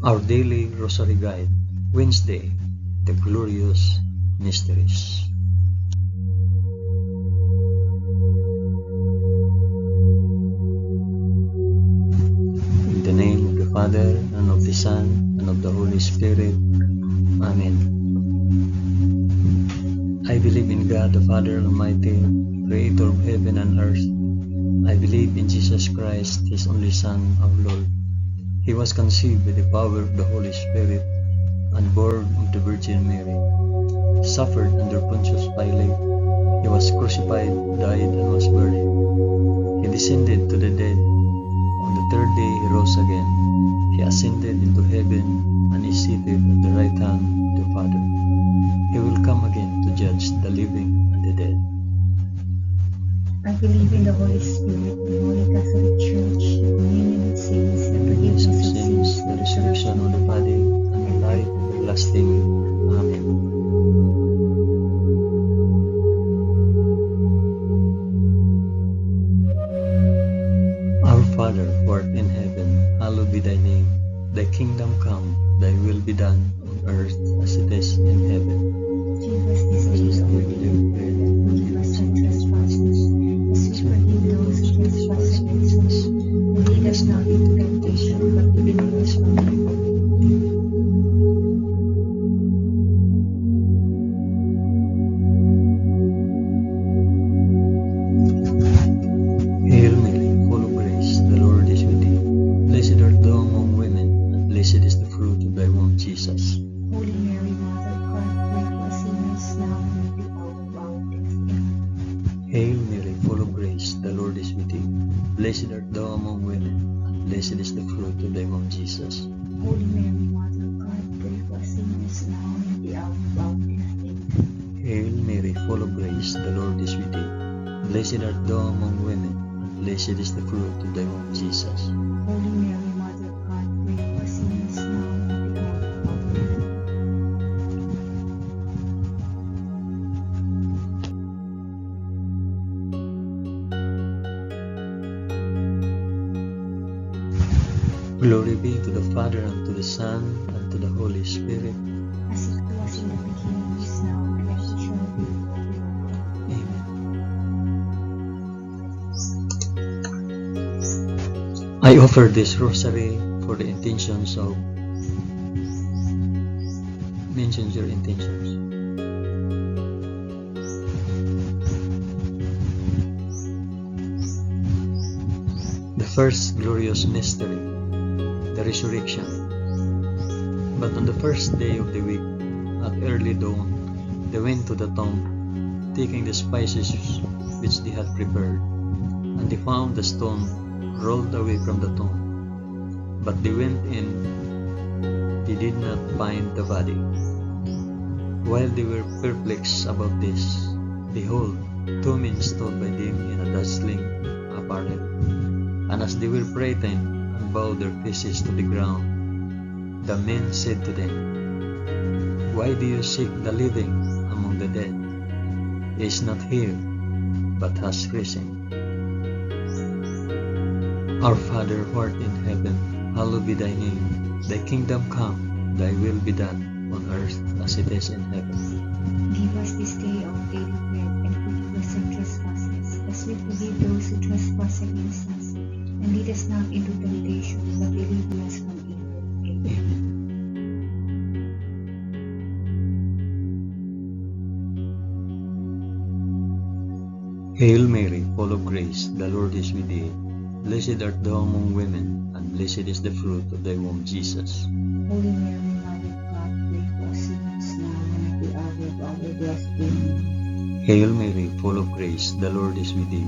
Our Daily Rosary Guide, Wednesday, the Glorious Mysteries. In the name of the Father, and of the Son, and of the Holy Spirit. Amen. I believe in God the Father Almighty, Creator of heaven and earth. I believe in Jesus Christ, His only Son, our Lord. He was conceived by the power of the Holy Spirit and born of the Virgin Mary. Suffered under Pontius Pilate. He was crucified, died, and was buried. He descended to the dead. On the third day he rose again. He ascended into heaven and is seated at the right hand of the Father. He will come again to judge the living and the dead. I believe in the Holy Spirit, the Holy Catholic Church, the communion of saints, the forgiveness of sins, the resurrection of the body, and the life everlasting. Amen. Our Father, who art in heaven, hallowed be thy name. Thy kingdom come, thy will be done, on earth as it is in heaven. Give us this day our daily bread, and forgive us our trespasses, as we forgive those who trespass against us. And lead us not into temptation, but deliver us from evil. Hail Mary, full of grace, the Lord is with thee. Blessed art thou among women, and blessed is the fruit of thy womb, Jesus. Holy Mary, Mother of God, pray for us sinners now and at the hour of our death. Amen. Hail Mary, full of grace, the Lord is with thee. Blessed art thou among women, and blessed is the fruit of thy womb, Jesus. Holy Mary, Mother of God, pray for us sinners now and at the hour of our death. Amen. Hail Mary, full of grace, the Lord is with thee. Blessed art thou among women, and blessed is the fruit of thy womb, Jesus. Holy Mary, Mother of God, pray for us sinners now and at the hour of our death. Glory be to the Father, and to the Son, and to the Holy Spirit. As it was in the beginning, is now, and ever shall be, world without end. Amen. I offer this rosary for the intentions of... Mention your intentions. The first glorious mystery, the resurrection. But on the first day of the week, at early dawn, they went to the tomb, taking the spices which they had prepared, and they found the stone rolled away from the tomb. But they went in, they did not find the body. While they were perplexed about this, behold, two men stood by them in a dazzling apparel. And as they were frightened and bowed their faces to the ground, the men said to them, Why do you seek the living among the dead? He is not here, but has risen. Our Father who art in heaven, hallowed be thy name. Thy kingdom come, thy will be done, on earth as it is in heaven. Give us this day our daily bread, and forgive us our trespasses, as we forgive those who trespass against us. And lead us not into temptation, but deliver us from evil. Amen. Amen. Hail Mary, full of grace, the Lord is with thee. Blessed art thou among women, and blessed is the fruit of thy womb, Jesus. Holy Mary, Mother of God, pray for us sinners now and at the hour of our death. Amen. Hail Mary, full of grace, the Lord is with thee.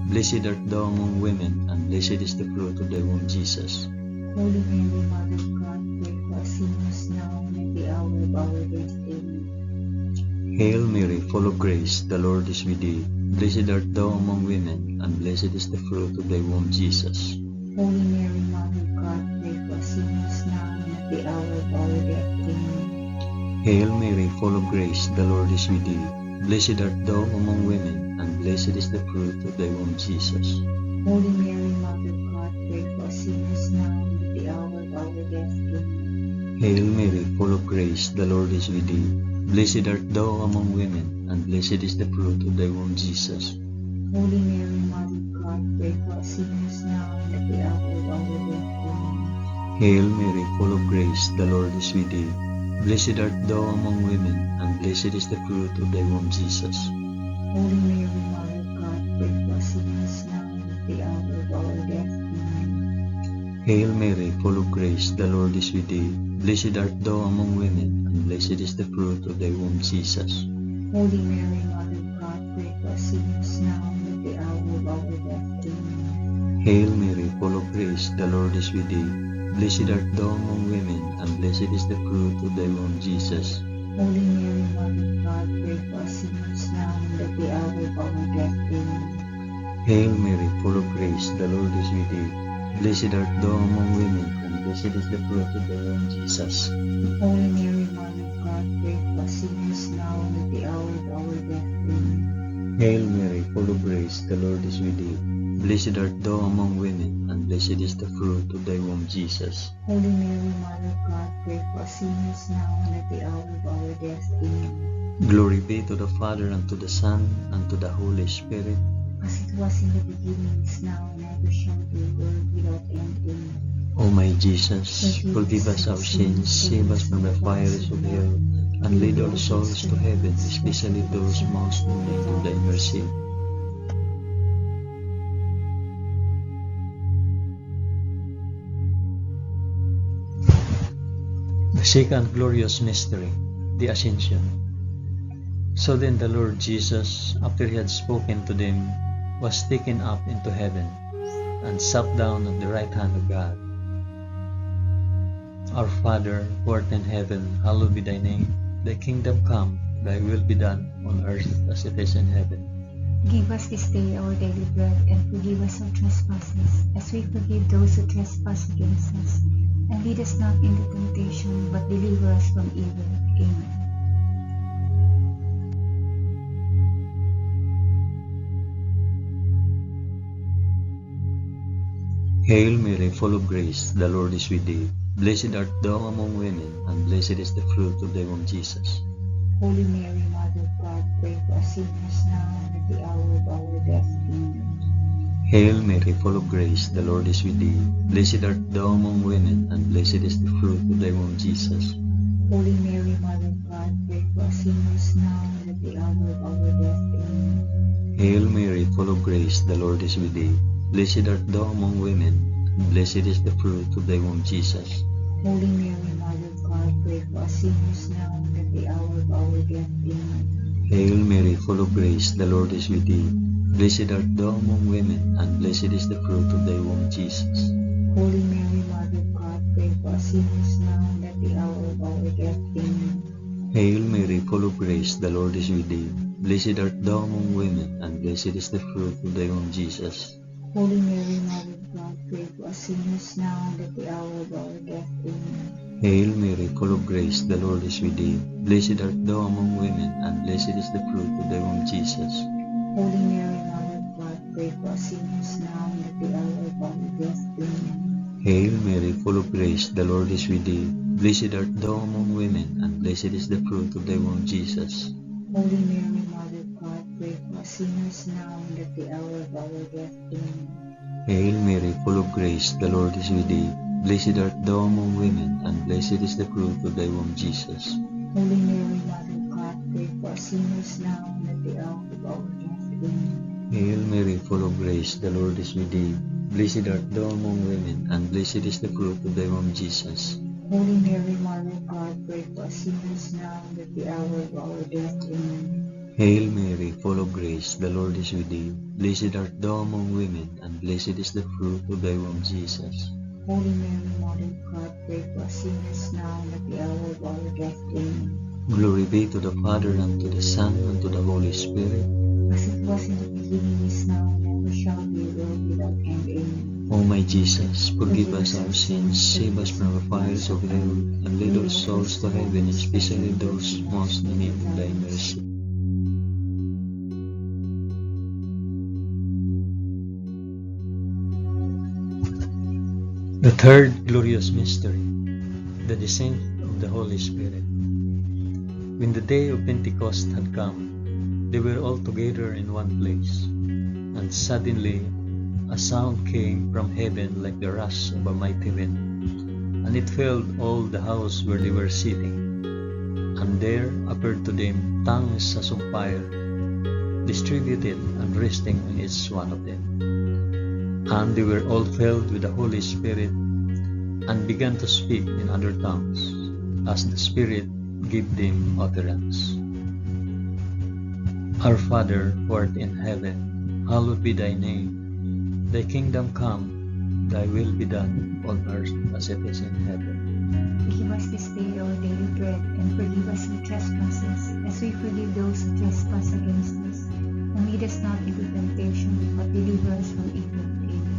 Blessed art thou among women, and blessed is the fruit of thy womb, Jesus. Holy Mary, Mother of God, pray for us sinners now and at the hour of our death. Amen. Hail Mary, full of grace, the Lord is with thee. Blessed art thou among women, and blessed is the fruit of thy womb, Jesus. Holy Mary, Mother of God, pray for us sinners now and at the hour of our death. Amen. Hail Mary, full of grace, the Lord is with thee. Blessed art thou among women, and blessed is the fruit of thy womb, Jesus. Holy Mary, Mother of God, pray for us sinners now and at the hour of our death. Amen. Hail Mary, full of grace, the Lord is with thee. Blessed art thou among women, and blessed is the fruit of thy womb, Jesus. Holy Mary, Mother of God, pray for us sinners now and at the hour of our death. Amen. Hail Mary, full of grace, the Lord is with thee. Blessed art thou among women, and blessed is the fruit of thy womb, Jesus. Holy Mary, Mother of God, pray for us sinners now and at the hour of our death. Amen. Hail Mary, full of grace, the Lord is with thee. Blessed art thou among women, and blessed is the fruit of thy womb, Jesus. Holy Mary, Mother of God, pray for us sinners now and at the hour of our death. Amen. Hail Mary, full of grace, the Lord is with thee. Blessed art thou among women, and blessed is the fruit of thy womb, Jesus. Holy Mary, Mother of God, pray for us sinners now and at the hour of our death. Amen. Hail Mary, full of grace, the Lord is with thee. Blessed art thou among women, and blessed is the fruit of thy womb, Jesus. Holy Mary, Mother of God, pray for us sinners now and at the hour of our death. Amen. Hail Mary, full of grace, the Lord is with thee. Blessed art thou among women, and blessed is the fruit of thy womb, Jesus. Holy Mary, Mother of God, pray for us sinners now and at the hour of our death. Amen. Glory be to the Father, and to the Son, and to the Holy Spirit. As it was in the beginning, is now, and ever shall be, world without end. Amen. O my Jesus, forgive us our sins, save us from the fires of hell, and lead all souls to heaven, especially those most in need of thy mercy. The second glorious mystery, the Ascension. So then the Lord Jesus, after he had spoken to them, was taken up into heaven, and sat down at the right hand of God. Our Father, who art in heaven, hallowed be thy name. Thy kingdom come, thy will be done, on earth as it is in heaven. Give us this day our daily bread, and forgive us our trespasses, as we forgive those who trespass against us. And lead us not into temptation, but deliver us from evil. Amen. Hail Mary, full of grace, the Lord is with thee. Blessed art thou among women, and blessed is the fruit of thy womb, Jesus. Holy Mary, Mother of God, pray for us sinners now and at the hour of our death. Amen. Hail Mary, full of grace, the Lord is with thee. Blessed art thou among women, and blessed is the fruit of thy womb, Jesus. Holy Mary, Mother of God, pray for us sinners now and at the hour of our death. Amen. Hail Mary, full of grace, the Lord is with thee. Blessed art thou among women, and blessed is the fruit of thy womb, Jesus. Holy Mary, Mother of God, pray for us sinners now and at the hour of our death. Amen. Hail Mary, full of grace, the Lord is with thee. Blessed art thou among women, and blessed is the fruit of thy womb, Jesus. Holy Mary, Mother of God, pray for us sinners now and at the hour of our death. Amen. Hail Mary, full of grace, the Lord is with thee. Blessed art thou among women, and blessed is the fruit of thy womb, Jesus. Holy Mary, Mother of God, pray for us sinners now and at the hour of our death. Amen. Hail Mary, full of grace, the Lord is with thee. Blessed art thou among women, and blessed is the fruit of thy womb, Jesus. Holy Mary, Mother of God, pray for us sinners now and at the hour of our death. Amen. Hail Mary, full of grace, the Lord is with thee. Blessed art thou among women, and blessed is the fruit of thy womb, Jesus. Holy Mary, Mother of God, pray for us sinners now and at the hour of our death. Amen. Hail Mary, full of grace, the Lord is with thee. Blessed art thou among women, and blessed is the fruit of thy womb, Jesus. Holy Mary, Mother of God, pray for us sinners now and at the hour of our death. Amen. Hail Mary, full of grace, the Lord is with thee. Blessed art thou among women, and blessed is the fruit of thy womb, Jesus. Holy Mary, Mother of God, pray for us sinners now and at the hour of our death. Amen. Hail Mary, full of grace, the Lord is with thee. Blessed art thou among women, and blessed is the fruit of thy womb, Jesus. Holy Mary, Mother of God, pray for us sinners now and at the hour of our death. Amen. Glory be to the Father, and to the Son, and to the Holy Spirit. As it was in the beginning, is now, and ever shall be, world without end. Amen. O my Jesus, forgive us our sins, save us from the fires of hell, and lead all souls to heaven, especially those most in need of thy mercy. The third glorious mystery, the descent of the Holy Spirit. When the day of Pentecost had come, they were all together in one place, and suddenly a sound came from heaven like the rush of a mighty wind, and it filled all the house where they were sitting. And there appeared to them tongues as of fire, distributed and resting on each one of them. And they were all filled with the Holy Spirit, and began to speak in other tongues, as the Spirit gave them utterance. Our Father, who art in heaven, hallowed be thy name. Thy kingdom come, thy will be done on earth as it is in heaven. Give us this day our daily bread, and forgive us our trespasses, as we forgive those who trespass against us. And lead us not into temptation, but deliver us from evil. Amen.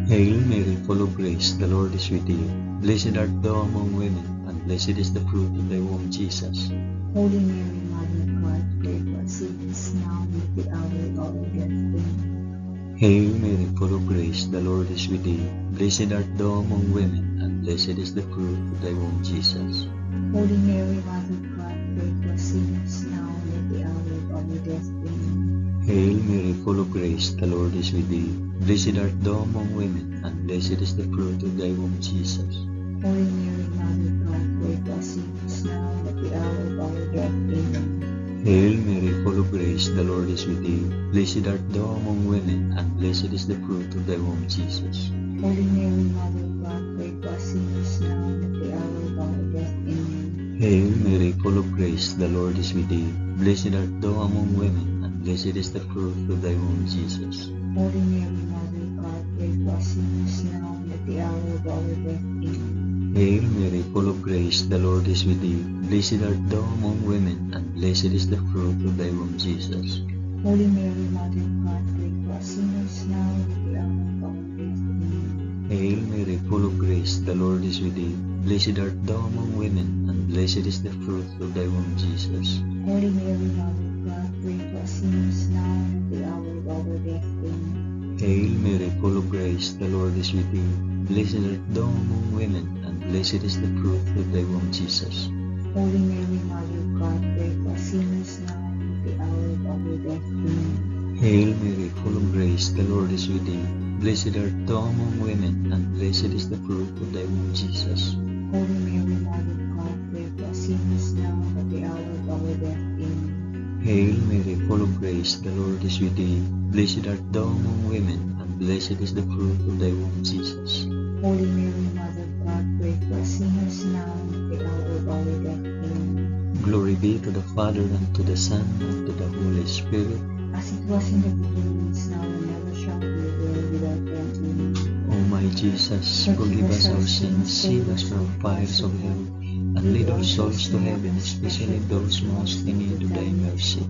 Hail Mary, full of grace, the Lord is with thee. Blessed art thou among women, and blessed is the fruit of thy womb, Jesus. Holy Mary, Mother of God, pray for us sinners now and at the hour of our death. Amen. Hail Mary, full of grace, the Lord is with thee. Blessed art thou among women, and blessed is the fruit of thy womb, Jesus. Holy Mary, Mother of God, pray for us sinners now and at the hour of our death. Amen. Hail Mary, full of grace, the Lord is with thee. Blessed art thou among women, and blessed is the fruit of thy womb, Jesus. Holy Mary, Mother of God, pray for us sinners now and at the hour of our death. Amen. Hail Mary, full of grace, the Lord is with thee. Blessed art thou among women, and blessed is the fruit of thy womb, Jesus. Holy Mary, Mother of God, pray for us sinners now and at the hour of our death. Amen. Hail Mary, full of grace, the Lord is with thee. Blessed art thou among women, and blessed is the fruit of thy womb, Jesus. Holy Mary, Mother of God, pray for us sinners now and at the hour of our death. Amen. Hail Mary, full of grace, the Lord is with thee. Blessed art thou among women, and blessed is the fruit of thy womb, Jesus. Holy Mary, Mother of God, pray for us sinners now and at the hour of our death. Amen. Hail Mary, full of grace, the Lord is with thee. Blessed art thou among women, and blessed is the fruit of thy womb, Jesus. Holy Mary, Mother of God, pray for us sinners now and at the hour of our death. Amen. Hail Mary, full of grace, the Lord is with thee. Blessed art thou among women, and blessed is the fruit of thy womb, Jesus. Holy Mary, Mother of God, pray for us sinners now and at the hour of our death. Amen. Hail Mary, full of grace, the Lord is with thee. Blessed art thou among women, and blessed is the fruit of thy womb, Jesus. Holy Mary, Mother of God, pray for us sinners now and at the hour of our death. Amen. Hail Mary, full of grace, the Lord is with thee. Blessed art thou among women, and blessed is the fruit of thy womb, Jesus. Holy Mary, Mother of God, pray for us sinners now and at the hour of our death. Amen. Glory be to the Father, and to the Son, and to the Holy Spirit. As it was in the beginning, is now, and ever shall be, world without end. Amen. O my Jesus, forgive us our sins, save us from the fires of hell, and lead our souls to heaven, especially those most in need of thy mercy.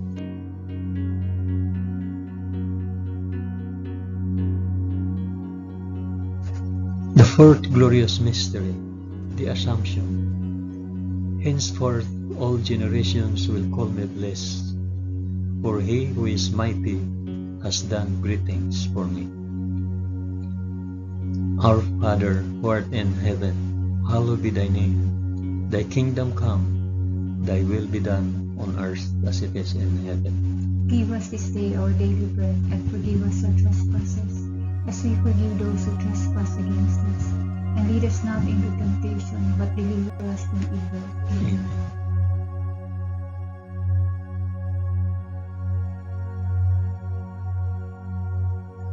The fourth glorious mystery, the Assumption. Henceforth all generations will call me blessed, for he who is mighty has done great things for me. Our Father, who art in heaven, hallowed be thy name. Thy kingdom come, thy will be done on earth as it is in heaven. Give us this day our daily bread, and forgive us our trespasses, as we forgive those who trespass against us. And lead us not into temptation, but deliver us from evil. Amen.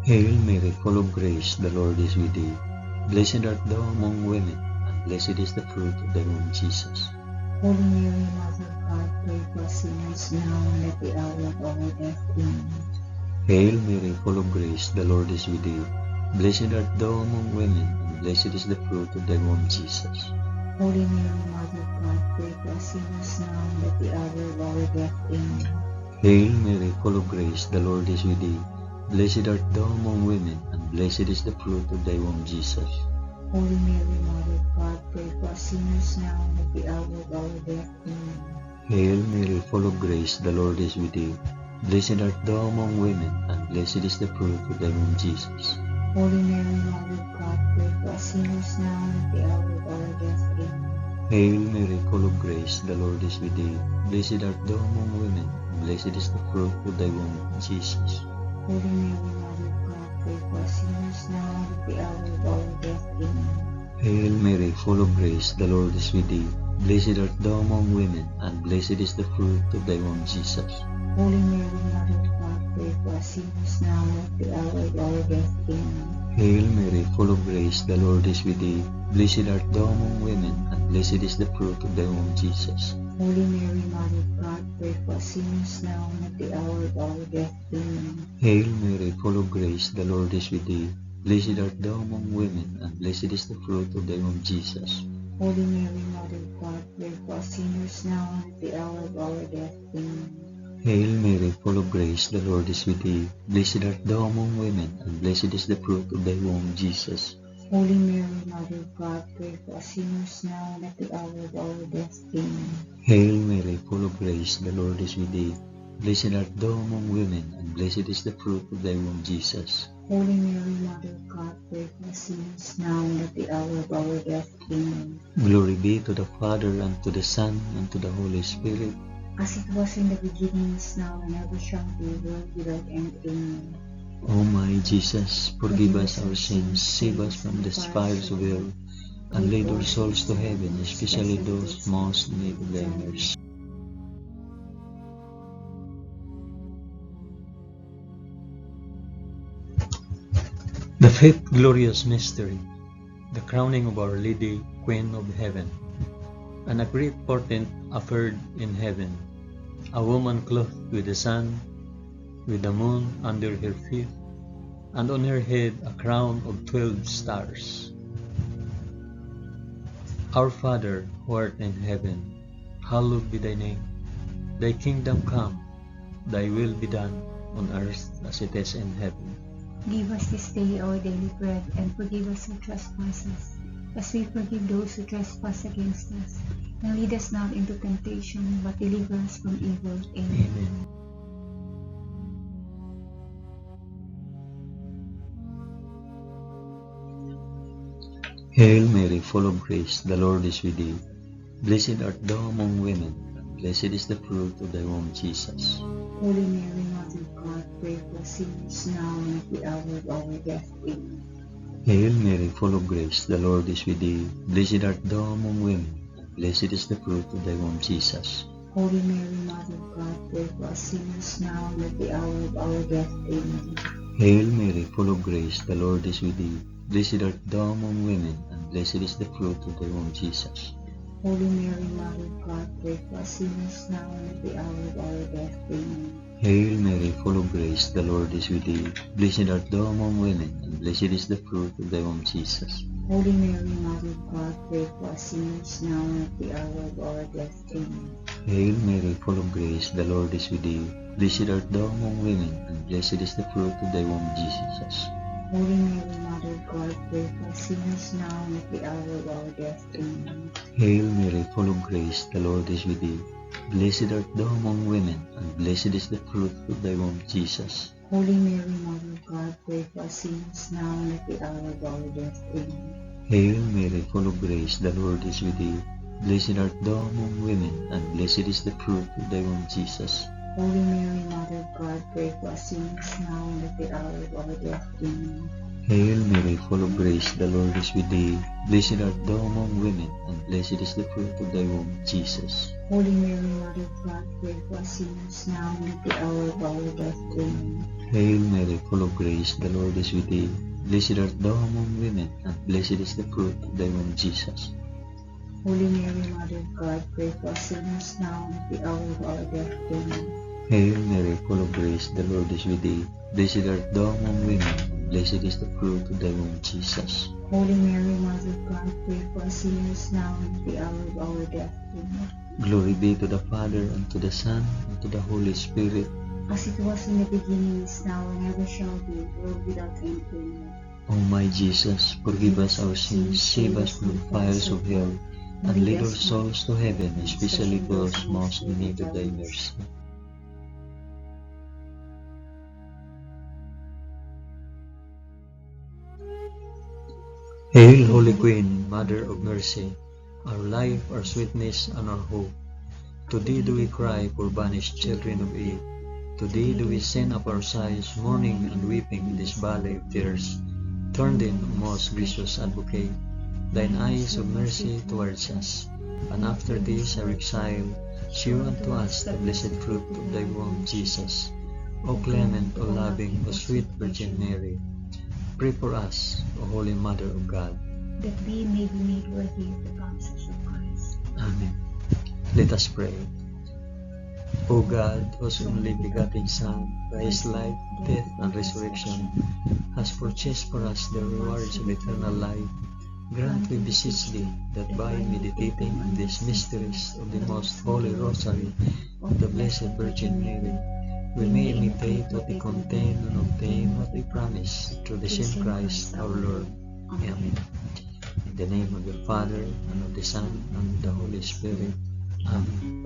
Hail Mary, full of grace, the Lord is with thee. Blessed art thou among women, and blessed is the fruit of thy womb, Jesus. Holy Mary, Mother of God, pray for us sinners now and at the hour of our death. Amen. Hail Mary, full of grace, the Lord is with thee. Blessed art thou among women, and blessed is the fruit of thy womb, Jesus. Holy Mary, Mother of God, pray for us sinners now and at the hour of our death. Amen. Hail Mary, full of grace, the Lord is with thee. Blessed art thou among women, and blessed is the fruit of thy womb, Jesus. Holy Mary, Mother of God, pray for us sinners now and at the hour of our death. Amen. Hail Mary, full of grace, the Lord is with thee. Blessed art thou among women, and blessed is the fruit of thy womb, Jesus. Holy Mary, Mother of God, pray for us sinners now and at the hour of our death. Amen. Hail Mary, full of grace, the Lord is with thee. Blessed art thou among women, and blessed is the fruit of thy womb, Jesus. Holy Mary, Mother of God, pray for us sinners now and at the hour of our death. Amen. Hail Mary, full of grace, the Lord is with thee. Blessed art thou among women, and blessed is the fruit of thy womb, Jesus. Holy Mary, Mother of God, pray for us sinners now and at the hour of our death. Amen. Hail Mary, full of grace, the Lord is with thee. Blessed art thou among women, and blessed is the fruit of thy womb, Jesus. Holy Mary, Mother of God, pray for us sinners now and at the hour of our death. Amen. Hail Mary, full of grace, the Lord is with thee. Blessed art thou among women, and blessed is the fruit of thy womb, Jesus. Holy Mary, Mother of God, pray for us sinners now and at the hour of our death. Amen. Hail Mary, full of grace, the Lord is with thee. Blessed art thou among women, and blessed is the fruit of thy womb, Jesus. Holy Mary, Mother of God, pray for us sinners now and at the hour of our death. Amen. Hail Mary, full of grace, the Lord is with thee. Blessed art thou among women, and blessed is the fruit of thy womb, Jesus. Holy Mary, Mother of God, pray for us sinners now and at the hour of our death. Amen. Glory be to the Father, and to the Son, and to the Holy Spirit. As it was in the beginning, is now, and ever shall be, world without end. Amen. O my Jesus, forgive us our sins, save us from the fires of hell, and lead our souls to heaven, especially those most in need of thy mercy. The fifth glorious mystery, the crowning of Our Lady, Queen of Heaven. And a great portent occurred in heaven, a woman clothed with the sun, with the moon under her feet, and on her head a crown of 12 stars. Our Father, who art in heaven, hallowed be thy name. Thy kingdom come, thy will be done, on earth as it is in heaven. Give us this day our daily bread, and forgive us our trespasses, as we forgive those who trespass against us. And lead us not into temptation, but deliver us from evil. Amen. Amen. Hail Mary, full of grace, the Lord is with thee. Blessed art thou among women, and blessed is the fruit of thy womb, Jesus. Holy Mary, Mother of God, pray for us sinners now and at the hour of our death. Amen. Hail Mary, full of grace, the Lord is with thee. Blessed art thou among women, and blessed is the fruit of thy womb, Jesus. Holy Mary, Mother of God, pray for us sinners now and at the hour of our death. Amen. Hail Mary, full of grace, the Lord is with thee. Blessed art thou among women, and blessed is the fruit of thy womb, Jesus. Holy Mary, Mother of God, pray for us sinners now and at the hour of our death. Amen. Hail Mary, full of grace, the Lord is with thee. Blessed art thou among women, and blessed is the fruit of thy womb, Jesus. Holy Mary, Mother of God, pray for us sinners now and at the hour of our death. Amen. Hail Mary, full of grace, the Lord is with thee. Blessed art thou among women, and blessed is the fruit of thy womb, Jesus. Holy Mary, Mother of God, pray for us sinners now and at the hour of our death. Amen. Hail Mary, full of grace, the Lord is with thee. Blessed art thou among women, and blessed is the fruit of thy womb, Jesus. Holy Mary, Mother of God, pray for us sinners now and at the hour of our death. Amen. Hail Mary, full of grace, the Lord is with thee. Blessed art thou among women, and blessed is the fruit of thy womb, Jesus. Holy Mary, Mother of God, pray for us sinners now and at the hour of our death. Amen. Hail Mary, full of grace, the Lord is with thee. Blessed art thou among women, and blessed is the fruit of thy womb, Jesus. Holy Mary, Mother of God, pray for us sinners now and at the hour of our death. Amen. Hail Mary, full of grace, the Lord is with thee. Blessed art thou among women, and blessed is the fruit of thy womb, Jesus. Holy Mary, Mother of God, pray for us sinners now and at the hour of our death. Amen. Hail Mary, full of grace, the Lord is with thee. Blessed art thou among women, and blessed is the fruit of thy womb, Jesus. Holy Mary, Mother of God, pray for us sinners now and at the hour of our death. Amen. Glory be to the Father, and to the Son, and to the Holy Spirit. As it was in the beginning, is now, and ever shall be, world without end. Amen. O my Jesus, forgive us our sins, save us from the fires of hell, and lead our souls to heaven, especially those most in need of thy mercy. Hail, Holy Queen, Mother of Mercy, our life, our sweetness, and our hope. To thee do we cry, poor banished children of Eve. To thee do we send up our sighs, mourning and weeping in this valley of tears. Turn then, O most gracious Advocate, thine eyes of mercy towards us, and after this our exile, shew unto us the blessed fruit of thy womb, Jesus. O clement, O loving, O sweet Virgin Mary, pray for us, O Holy Mother of God. that we may be made worthy of the promises of Christ. Amen. Let us pray. O God, whose only begotten Son, by his life, death, and resurrection, has purchased for us the rewards of eternal life, grant, we beseech thee, that by meditating on these mysteries of the most holy Rosary of the Blessed Virgin Mary, we may imitate what they contain and obtain what they promise, through the same Christ our Lord. Amen. In the name of the Father, and of the Son, and of the Holy Spirit. Amen.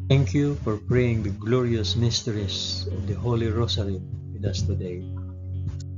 Thank you for praying the glorious mysteries of the Holy Rosary with us today.